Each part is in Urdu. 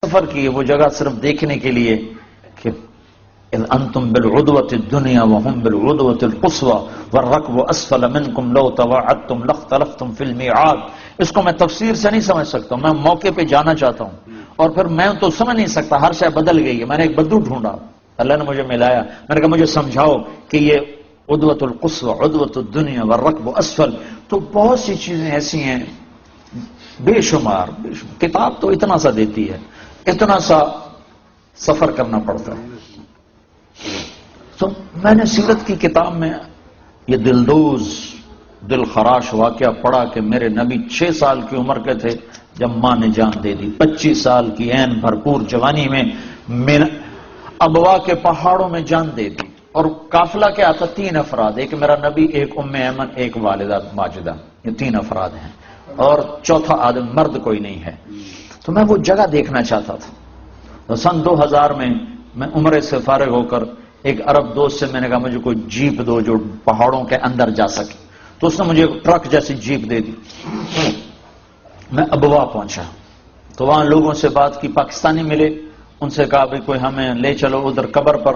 سفر کی وہ جگہ صرف دیکھنے کے لیے کہ انتم بالعدوۃ الدنیا وهم بالعدوۃ القصوى والركب اسفل منكم لو تواعدتم لاختلفتم في الميعاد. اس کو میں تفسیر سے نہیں سمجھ سکتا ہوں، میں موقع پہ جانا چاہتا ہوں اور پھر میں تو سمجھ نہیں سکتا، ہر شے بدل گئی ہے. میں نے ایک بدو ڈھونڈا، اللہ نے مجھے ملایا. میں نے کہا مجھے سمجھاؤ کہ یہ عدوۃ القصوى عدوۃ الدنیا والركب اسفل، تو بہت سی چیزیں ایسی ہیں بے شمار. کتاب تو اتنا سا دیتی ہے، اتنا سا سفر کرنا پڑتا ہے. تو میں نے سیرت کی کتاب میں یہ دلدوز دل خراش واقعہ پڑھا کہ میرے نبی 6 سال کی عمر کے تھے جب ماں نے جان دے دی. 25 سال کی عین بھرپور جوانی میں ابوا کے پہاڑوں میں جان دے دی. اور قافلہ کیا آتا؟ 3 افراد، ایک میرا نبی، ایک ام ایمن، ایک والدہ ماجدہ. یہ 3 افراد ہیں اور چوتھا آدم مرد کوئی نہیں ہے. تو میں وہ جگہ دیکھنا چاہتا تھا. تو سن 2000 میں عمرے سے فارغ ہو کر ایک عرب دوست سے میں نے کہا مجھے کوئی جیپ دو جو پہاڑوں کے اندر جا سکے. تو اس نے مجھے ایک ٹرک جیسی جیپ دے دی. میں ابوا پہنچا تو وہاں لوگوں سے بات کی، پاکستانی ملے، ان سے کہا بھائی کوئی ہمیں لے چلو ادھر قبر پر.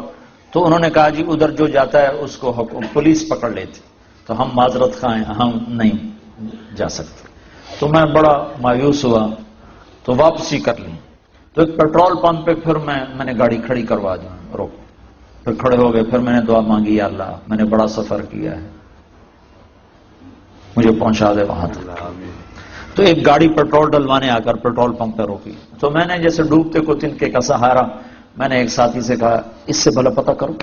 تو انہوں نے کہا جی ادھر جو جاتا ہے اس کو پولیس پکڑ لیتی. تو ہم معذرت خواہ ہیں، ہم نہیں جا سکتے. تو میں بڑا مایوس ہوا تو واپسی کر لی. تو ایک پیٹرول پمپ پہ پھر میں نے گاڑی کھڑی کروا دی، روک. پھر کھڑے ہو گئے. پھر میں نے دعا مانگی، یا اللہ میں نے بڑا سفر کیا ہے، مجھے پہنچا دے وہاں تک. تو ایک گاڑی پیٹرول ڈلوانے آ کر پیٹرول پمپ پہ روکی. تو میں نے جیسے ڈوبتے کو تنکے کا سہارا، میں نے ایک ساتھی سے کہا اس سے بھلا پتہ کرو.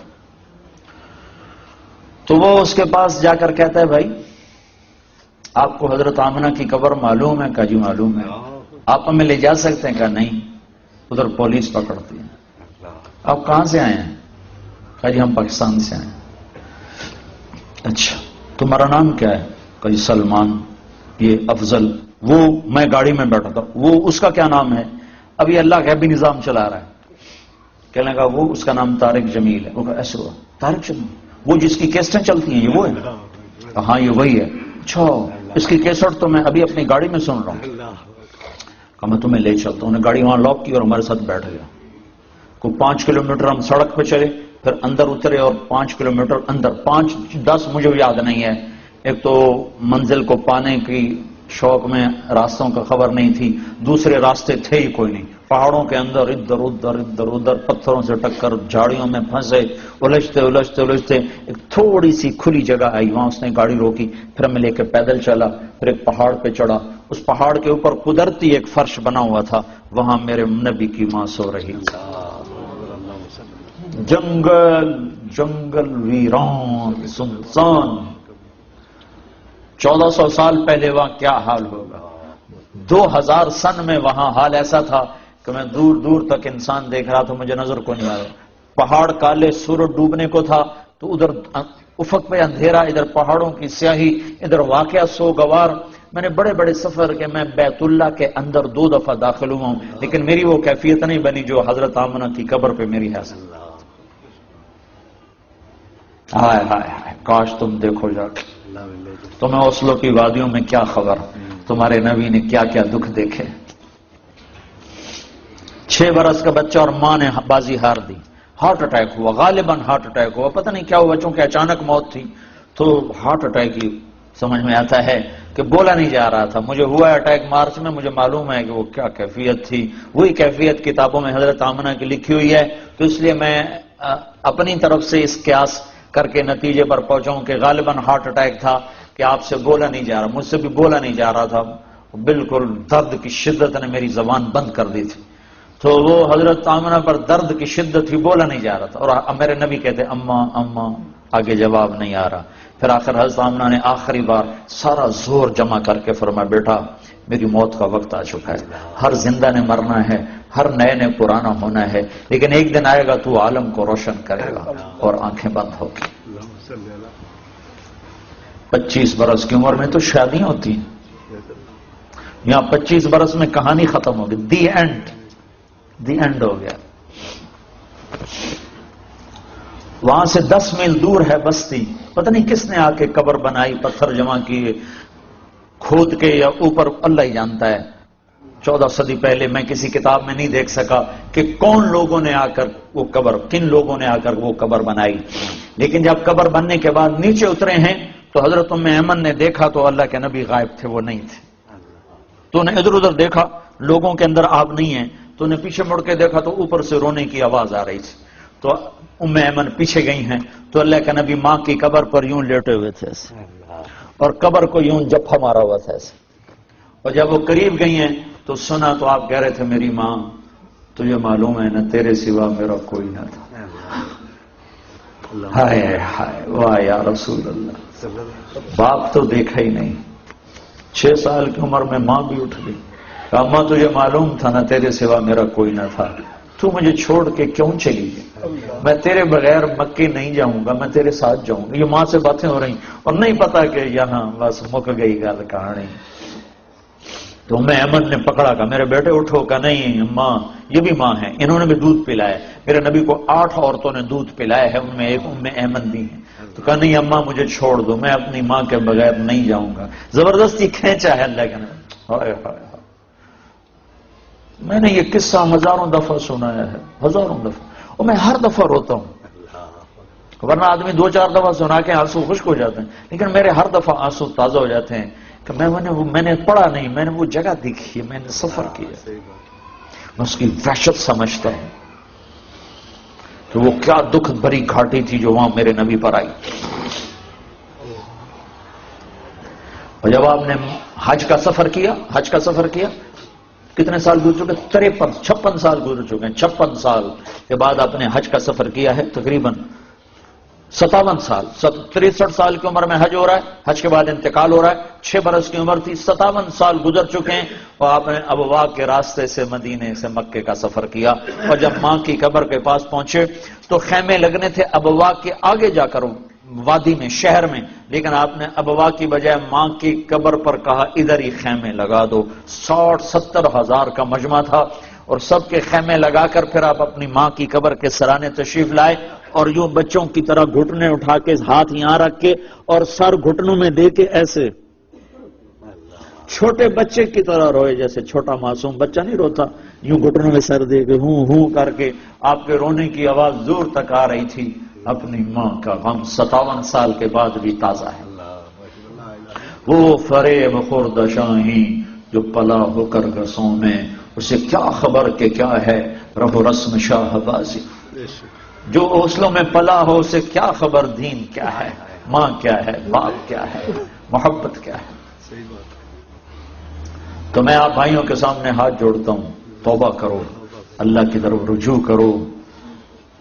تو وہ اس کے پاس جا کر کہتا ہے بھائی آپ کو حضرت آمنہ کی قبر معلوم ہے؟ کہا جی معلوم ہے. آپ ہمیں لے جا سکتے ہیں؟ کہا نہیں، ادھر پولیس پکڑتی ہے. آپ کہاں سے آئے ہیں؟ کہا جی ہم پاکستان سے آئے ہیں. اچھا تمہارا نام کیا ہے؟ کہا جی سلمان. یہ افضل. وہ میں گاڑی میں بیٹھا تھا، وہ اس کا کیا نام ہے؟ ابھی اللہ غیبی نظام چلا رہا ہے. کہنے لگا وہ اس کا نام طارق جمیل ہے. وہ کہا ایسے ہوا طارق جمیل، وہ جس کی کیسٹیں چلتی ہیں یہ وہ ہے؟ ہاں یہ وہی ہے. اچھا اس کی کیسٹ تو میں ابھی اپنی گاڑی میں سن رہا ہوں. کہا میں تمہیں لے چلتا ہوں. نے گاڑی وہاں لاک کی اور ہمارے ساتھ بیٹھ گیا. کوئی 5 کلومیٹر ہم سڑک پہ چلے، پھر اندر اترے اور 5 کلومیٹر اندر، 5-10 مجھے یاد نہیں ہے. ایک تو منزل کو پانے کی شوق میں راستوں کا خبر نہیں تھی، دوسرے راستے تھے ہی کوئی نہیں. پہاڑوں کے اندر ادھر ادھر پتھروں سے ٹکر، جھاڑیوں میں پھنسے، الجھتے ایک تھوڑی سی کھلی جگہ آئی، وہاں اس نے گاڑی روکی. پھر میں لے کے پیدل چلا، پھر ایک پہاڑ پہ چڑھا. اس پہاڑ کے اوپر قدرتی ایک فرش بنا ہوا تھا، وہاں میرے نبی کی ماں سو رہی. جنگل ویران سنسان. 1400 سال پہلے وہاں کیا حال ہوگا. 2000 سن میں وہاں حال ایسا تھا کہ میں دور دور تک انسان دیکھ رہا تھا، مجھے نظر کو نہیں آ رہا. پہاڑ کالے، سورج ڈوبنے کو تھا، تو ادھر افق پہ اندھیرا، ادھر پہاڑوں کی سیاہی، ادھر واقعہ سوگوار. میں نے بڑے بڑے سفر کے، میں بیت اللہ کے اندر 2 دفعہ داخل ہوا ہوں، لیکن میری وہ کیفیت نہیں بنی جو حضرت آمنہ کی قبر پہ میری ہے. ہائے ہائے ہائے، کاش تم دیکھو جا کے. تمہیں اوسلو کی وادیوں میں کیا خبر، تمہارے نبی نے کیا کیا دکھ دیکھے. 6 برس کا بچہ اور ماں نے بازی ہار دی. ہارٹ اٹیک ہوا، غالباً ہارٹ اٹیک ہوا، پتہ نہیں کیا ہوا، چونکہ اچانک موت تھی. تو ہارٹ اٹیک ہی سمجھ میں آتا ہے کہ بولا نہیں جا رہا تھا. مجھے ہوا اٹیک مارچ میں، مجھے معلوم ہے کہ وہ کیا کیفیت تھی. وہی کیفیت کتابوں میں حضرت آمنہ کی لکھی ہوئی ہے. تو اس لیے میں اپنی طرف سے اس قیاس کر کے نتیجے پر پہنچاؤں کہ غالباً ہارٹ اٹیک تھا کہ آپ سے بولا نہیں جا رہا. مجھ سے بھی بولا نہیں جا رہا تھا، بالکل درد کی شدت نے میری زبان بند کر دی تھی. تو وہ حضرت آمنہ پر درد کی شدت ہی، بولا نہیں جا رہا تھا. اور میرے نبی کہتے اماں اماں، آگے جواب نہیں آ رہا. پھر آخر حضرت آمنہ نے آخری بار سارا زور جمع کر کے فرمایا بیٹا میری موت کا وقت آ چکا ہے. ہر زندہ نے مرنا ہے، ہر نئے نے پرانا ہونا ہے، لیکن ایک دن آئے گا تو عالم کو روشن کرے گا اور آنکھیں بند ہوگی. 25 برس کی عمر میں تو شادیاں ہوتی ہیں، یہاں 25 برس میں کہانی ختم ہو گئی. دی اینڈ ہو گیا. وہاں سے 10 میل دور ہے بستی. پتہ نہیں کس نے آ کے قبر بنائی، پتھر جمع کیے، کھود کے یا اوپر، اللہ ہی جانتا ہے. 14 صدی پہلے میں کسی کتاب میں نہیں دیکھ سکا کہ کون لوگوں نے آ کر وہ قبر، کن لوگوں نے آ کر وہ قبر بنائی، لیکن جب قبر بننے کے بعد نیچے اترے ہیں تو حضرت ام ایمن نے دیکھا تو اللہ کے نبی غائب تھے، وہ نہیں تھے. تو نے ادھر ادھر دیکھا، لوگوں کے اندر آپ نہیں ہیں، تو نے پیچھے مڑ کے دیکھا تو اوپر سے رونے کی آواز آ رہی تھی. تو ام ایمن پیچھے گئی ہیں تو اللہ کے نبی ماں کی قبر پر یوں لیٹے ہوئے تھے ایسے، اور قبر کو یوں جپھا مارا ہوا تھا ایسے. اور جب وہ قریب گئی ہیں تو سنا تو آپ کہہ رہے تھے میری ماں تجھے معلوم ہے نہ تیرے سوا میرا کوئی نہ تھا. ہائے ہائے واہ یا رسول اللہ. باپ تو دیکھا ہی نہیں، 6 سال کی عمر میں ماں بھی اٹھ گئی. اماں تجھے معلوم تھا نہ تیرے سوا میرا کوئی نہ تھا، تو مجھے چھوڑ کے کیوں چلی گئی؟ میں تیرے بغیر مکے نہیں جاؤں گا، میں تیرے ساتھ جاؤں گا. یہ ماں سے باتیں ہو رہی اور نہیں پتا کہ یہاں بس مک گئی گل کہانی. تو میں احمد نے پکڑا کہا میرے بیٹے اٹھو. کہا نہیں ماں، یہ بھی ماں ہے، انہوں نے بھی دودھ پلایا. میرے نبی کو 8 عورتوں نے دودھ پلایا ہے، ان میں ایک ام ایمن بھی ہے. تو کہا نہیں اماں مجھے چھوڑ دو، میں اپنی ماں کے بغیر نہیں جاؤں گا. زبردستی کھینچا ہے اللہ کے نبی. ہائے ہائے. میں نے یہ قصہ ہزاروں دفعہ سنایا ہے، ہزاروں دفعہ، اور میں ہر دفعہ روتا ہوں. ورنہ آدمی 2-4 دفعہ سنا کے آنسو خشک ہو جاتے ہیں، لیکن میرے ہر دفعہ آنسو تازہ ہو جاتے ہیں کہ میں نے پڑھا نہیں، میں نے وہ جگہ دیکھی ہے، میں نے سفر کیا، میں اس کی وحشت سمجھتا ہوں کہ وہ کیا دکھ بھری گھاٹی تھی جو وہاں میرے نبی پر آئی. اور جب آپ نے حج کا سفر کیا کتنے سال گزر چکے؟ 56 سال گزر چکے ہیں. 56 سال کے بعد آپ نے حج کا سفر کیا ہے، تقریباً 57 سال. 63 سال کی عمر میں حج ہو رہا ہے، حج کے بعد انتقال ہو رہا ہے. 6 برس کی عمر تھی، 57 سال گزر چکے ہیں، اور آپ نے ابوا کے راستے سے مدینے سے مکے کا سفر کیا. اور جب ماں کی قبر کے پاس پہنچے تو خیمے لگنے تھے ابوا کے آگے جا کر وادی میں، شہر میں، لیکن آپ نے ابوا کی بجائے ماں کی قبر پر کہا ادھر ہی خیمے لگا دو. 60-70 ہزار کا مجمع تھا، اور سب کے خیمے لگا کر پھر آپ اپنی ماں کی قبر کے سرانے تشریف لائے، اور یوں بچوں کی طرح گھٹنے اٹھا کے ہاتھ یہاں رکھ کے اور سر گھٹنوں میں دے کے ایسے چھوٹے بچے کی طرح روئے، جیسے چھوٹا معصوم بچہ نہیں روتا، یوں گھٹنوں میں سر دے کے ہوں ہوں کر کے. آپ کے رونے کی آواز دور تک آ رہی تھی. اپنی ماں کا غم 57 سال کے بعد بھی تازہ ہے. وہ فریب خورد شاہی جو پلا ہو کر گسوں میں، اسے کیا خبر کہ کیا ہے رہو رسم شاہ بازی. جو حوصلوں میں پلا ہو اسے کیا خبر دین کیا ہے، ماں کیا ہے، باپ کیا ہے، محبت کیا ہے. تو میں آپ بھائیوں کے سامنے ہاتھ جوڑتا ہوں، توبہ کرو، اللہ کی طرف رجوع کرو.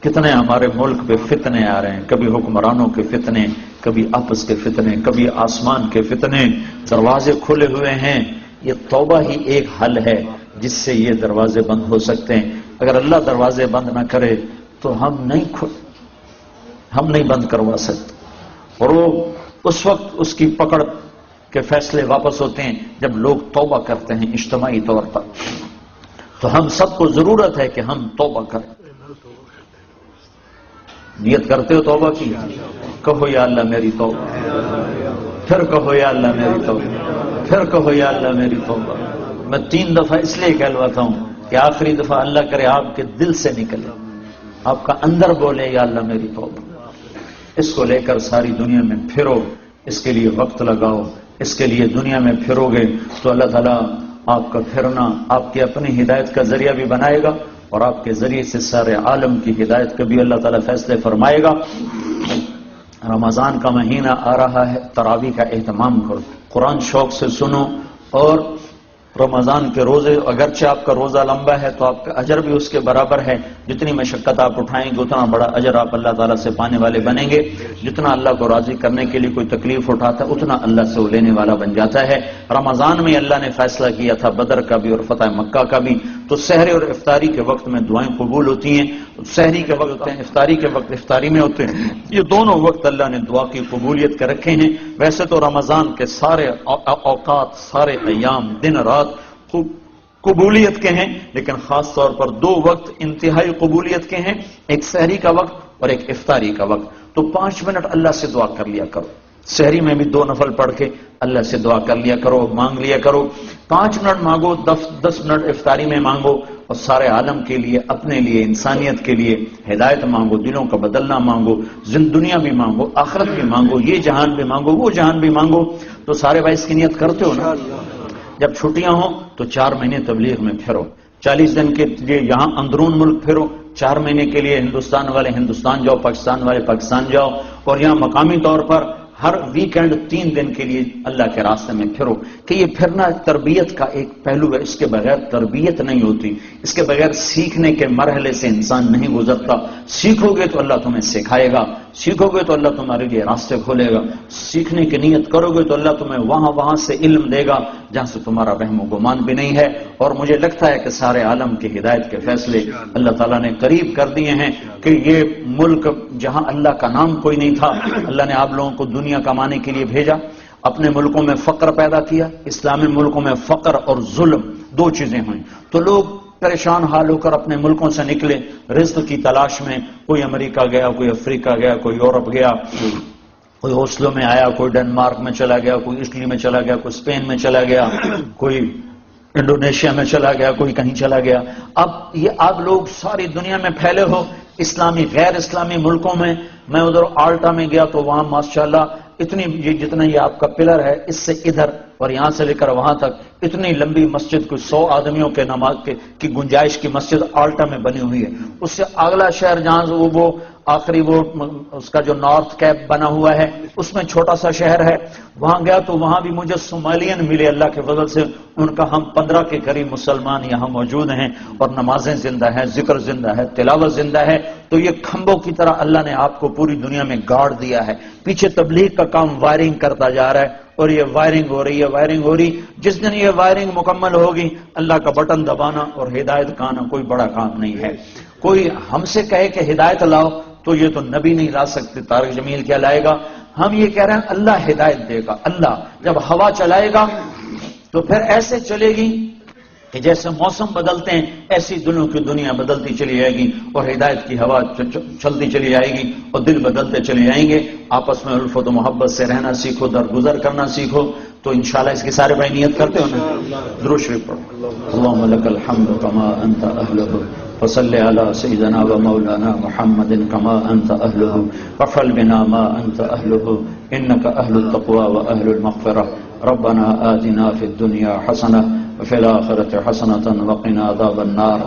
کتنے ہمارے ملک پہ فتنے آ رہے ہیں، کبھی حکمرانوں کے فتنے، کبھی آپس کے فتنے، کبھی آسمان کے فتنے. دروازے کھلے ہوئے ہیں، یہ توبہ ہی ایک حل ہے جس سے یہ دروازے بند ہو سکتے ہیں. اگر اللہ دروازے بند نہ کرے تو ہم نہیں بند کروا سکتے. اور وہ اس وقت اس کی پکڑ کے فیصلے واپس ہوتے ہیں جب لوگ توبہ کرتے ہیں اجتماعی طور پر. تو ہم سب کو ضرورت ہے کہ ہم توبہ کریں. نیت کرتے ہو توبہ کی؟ کہو یا اللہ میری توبہ، پھر کہو یا اللہ میری توبہ، پھر کہو یا اللہ میری توبہ. میں 3 دفعہ اس لیے کہلواتا ہوں کہ آخری دفعہ اللہ کرے آپ کے دل سے نکلے، آپ کا اندر بولے یا اللہ میری توبہ. اس کو لے کر ساری دنیا میں پھرو، اس کے لیے وقت لگاؤ، اس کے لیے دنیا میں پھرو گے تو اللہ تعالیٰ آپ کا پھرنا آپ کی اپنی ہدایت کا ذریعہ بھی بنائے گا، اور آپ کے ذریعے سے سارے عالم کی ہدایت کا بھی اللہ تعالیٰ فیصلے فرمائے گا. رمضان کا مہینہ آ رہا ہے، تراویح کا اہتمام کرو، قرآن شوق سے سنو. اور رمضان کے روزے، اگرچہ آپ کا روزہ لمبا ہے تو آپ کا اجر بھی اس کے برابر ہے. جتنی مشقت آپ اٹھائیں گے اتنا بڑا اجر آپ اللہ تعالیٰ سے پانے والے بنیں گے. جتنا اللہ کو راضی کرنے کے لیے کوئی تکلیف اٹھاتا ہے اتنا اللہ سے وہ لینے والا بن جاتا ہے. رمضان میں اللہ نے فیصلہ کیا تھا بدر کا بھی اور فتح مکہ کا بھی. تو سحری اور افطاری کے وقت میں دعائیں قبول ہوتی ہیں. سحری کے وقت ہوتے ہیں، افطاری کے وقت افطاری میں ہوتے ہیں. یہ دونوں وقت اللہ نے دعا کی قبولیت کے رکھے ہیں. ویسے تو رمضان کے سارے اوقات، سارے ایام، دن رات قبولیت کے ہیں، لیکن خاص طور پر 2 وقت انتہائی قبولیت کے ہیں، ایک سحری کا وقت اور ایک افطاری کا وقت. تو 5 منٹ اللہ سے دعا کر لیا کرو. سحری میں بھی 2 نفل پڑھ کے اللہ سے دعا کر لیا کرو، مانگ لیا کرو. 5 منٹ مانگو، 10 منٹ افطاری میں مانگو، اور سارے عالم کے لیے، اپنے لیے، انسانیت کے لیے ہدایت مانگو، دلوں کا بدلنا مانگو، دنیا بھی مانگو، آخرت بھی مانگو، یہ جہان بھی مانگو، وہ جہان بھی مانگو. تو سارے بھائی اس کی نیت کرتے ہو نا؟ جب چھٹیاں ہوں تو 4 مہینے تبلیغ میں پھرو، 40 دن کے لیے یہاں اندرون ملک پھرو، 4 مہینے کے لیے ہندوستان والے ہندوستان جاؤ، پاکستان والے پاکستان جاؤ، اور یہاں مقامی طور پر ہر ویکینڈ 3 دن کے لیے اللہ کے راستے میں پھرو. کہ یہ پھرنا تربیت کا ایک پہلو ہے، اس کے بغیر تربیت نہیں ہوتی، اس کے بغیر سیکھنے کے مرحلے سے انسان نہیں گزرتا. سیکھو گے تو اللہ تمہیں سکھائے گا، سیکھو گے تو اللہ تمہارے لیے راستے کھولے گا، سیکھنے کی نیت کرو گے تو اللہ تمہیں وہاں سے علم دے گا جہاں سے تمہارا وہم و گمان بھی نہیں ہے. اور مجھے لگتا ہے کہ سارے عالم کی ہدایت کے فیصلے اللہ تعالیٰ نے قریب کر دیے ہیں. کہ یہ ملک جہاں اللہ کا نام کوئی نہیں تھا، اللہ نے آپ لوگوں کو دنیا کمانے کے لیے بھیجا. اپنے ملکوں میں فقر پیدا کیا، اسلامی ملکوں میں فقر اور ظلم 2 چیزیں ہوئیں، تو لوگ پریشان حال ہو کر اپنے ملکوں سے نکلے رزق کی تلاش میں. کوئی امریکہ گیا، کوئی افریقہ گیا، کوئی یورپ گیا، کوئی اوسلو میں آیا، کوئی ڈنمارک میں چلا گیا، کوئی اٹلی میں چلا گیا، کوئی اسپین میں چلا گیا، کوئی انڈونیشیا میں چلا گیا، کوئی کہیں چلا گیا. اب یہ آپ لوگ ساری دنیا میں پھیلے ہو، اسلامی غیر اسلامی ملکوں میں. میں ادھر آلٹا میں گیا تو وہاں ماشاءاللہ اتنی، یہ جتنا یہ آپ کا پلر ہے اس سے ادھر اور یہاں سے لے کر وہاں تک اتنی لمبی مسجد، کوئی 100 آدمیوں کے نماز کی گنجائش کی مسجد آلٹا میں بنی ہوئی ہے. اس سے اگلا شہر جہاں وہ آخری وہ اس کا جو نارتھ کیپ بنا ہوا ہے اس میں چھوٹا سا شہر ہے، وہاں گیا تو وہاں بھی مجھے صومالین ملے اللہ کے فضل سے. ان کا ہم 15 کے قریب مسلمان یہاں موجود ہیں، اور نمازیں زندہ ہیں، ذکر زندہ ہے، تلاوت زندہ ہے. تو یہ کھمبوں کی طرح اللہ نے آپ کو پوری دنیا میں گاڑ دیا ہے. پیچھے تبلیغ کا کام وائرنگ کرتا جا رہا ہے، اور یہ وائرنگ ہو رہی ہے، وائرنگ ہو رہی. جس دن یہ وائرنگ مکمل ہوگی اللہ کا بٹن دبانا اور ہدایت کا آنا کوئی بڑا کام نہیں ہے. کوئی ہم سے کہے کہ ہدایت لاؤ تو یہ تو نبی نہیں لا سکتے، طارق جمیل کیا لائے گا؟ ہم یہ کہہ رہے ہیں اللہ ہدایت دے گا. اللہ جب ہوا چلائے گا تو پھر ایسے چلے گی کہ جیسے موسم بدلتے ہیں ایسی دلوں کی دنیا بدلتی چلی جائے گی، اور ہدایت کی ہوا چلتی چلی جائے گی، اور دل بدلتے چلے جائیں گے. آپس میں الفت و محبت سے رہنا سیکھو، درگزر کرنا سیکھو. تو انشاءاللہ اس کی سارے بھائی نیت کرتے ہو نا؟ درود شریف پڑھو. اللہم لک الحمد کما انت اہلہ، وصل علی سیدنا و مولانا محمد کما انت اہلہ، وفعل بنا ما انت اہلہ، انک اہل التقوی و اہل المغفرہ. ربنا آتنا فی الدنیا حسنہ وفی الآخرۃ حسنۃ وقنا عذاب النار.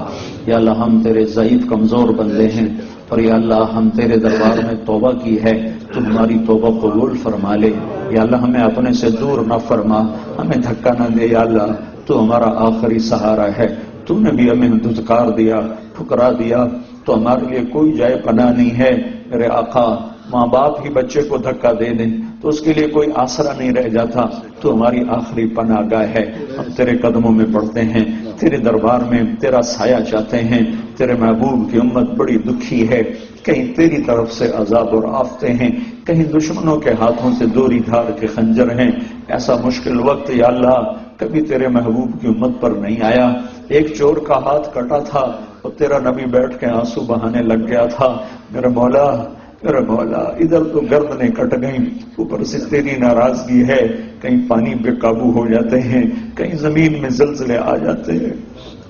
یا اللہ ہم تیرے ضعیف کمزور بندے ہیں، اور یا اللہ ہم تیرے دربار میں توبہ کی ہے، تو ہماری توبہ قبول فرما لے. یا اللہ ہمیں اپنے سے دور نہ فرما، ہمیں دھکا نہ دے. یا اللہ تو ہمارا آخری سہارا ہے. تو نے بھی ہمیں دھتکار دیا، ٹھکرا دیا، تو ہمارے لیے کوئی جائے پناہ نہیں ہے. میرے آقا، ماں باپ ہی بچے کو دھکا دے دیں تو اس کے لیے کوئی آسرا نہیں رہ جاتا. تو ہماری آخری پناہ گاہ ہے. ہم تیرے قدموں میں پڑھتے ہیں، تیرے دربار میں تیرا سایہ چاہتے ہیں. تیرے محبوب کی امت بڑی دکھی ہے، کہیں تیری طرف سے عذاب اور آفتیں ہیں، کہیں دشمنوں کے ہاتھوں سے دوری دھار کے خنجر ہیں. ایسا مشکل وقت یا اللہ کبھی تیرے محبوب کی امت پر نہیں آیا. ایک چور کا ہاتھ کٹا تھا اور تیرا نبی بیٹھ کے آنسو بہانے لگ گیا تھا. میرے مولا، میرے مولا، ادھر تو گردنیں کٹ گئیں، اوپر سے تیری ناراضگی ہے. کہیں پانی بے قابو ہو جاتے ہیں، کہیں زمین میں زلزلے آ جاتے ہیں،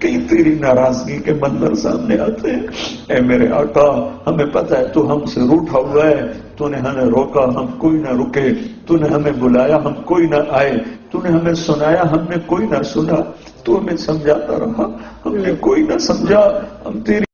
کہیں تیری ناراضگی کے منظر سامنے آتے ہیں. اے میرے آقا، ہمیں پتہ ہے تو ہم سے روٹھا ہوا ہے. تو نے ہمیں روکا، ہم کوئی نہ رکے. تو نے ہمیں بلایا، ہم کوئی نہ آئے. تو نے ہمیں سنایا، ہم نے کوئی نہ سنا. تو ہمیں سمجھاتا رہا، ہم نے کوئی نہ سمجھا. ہم تیری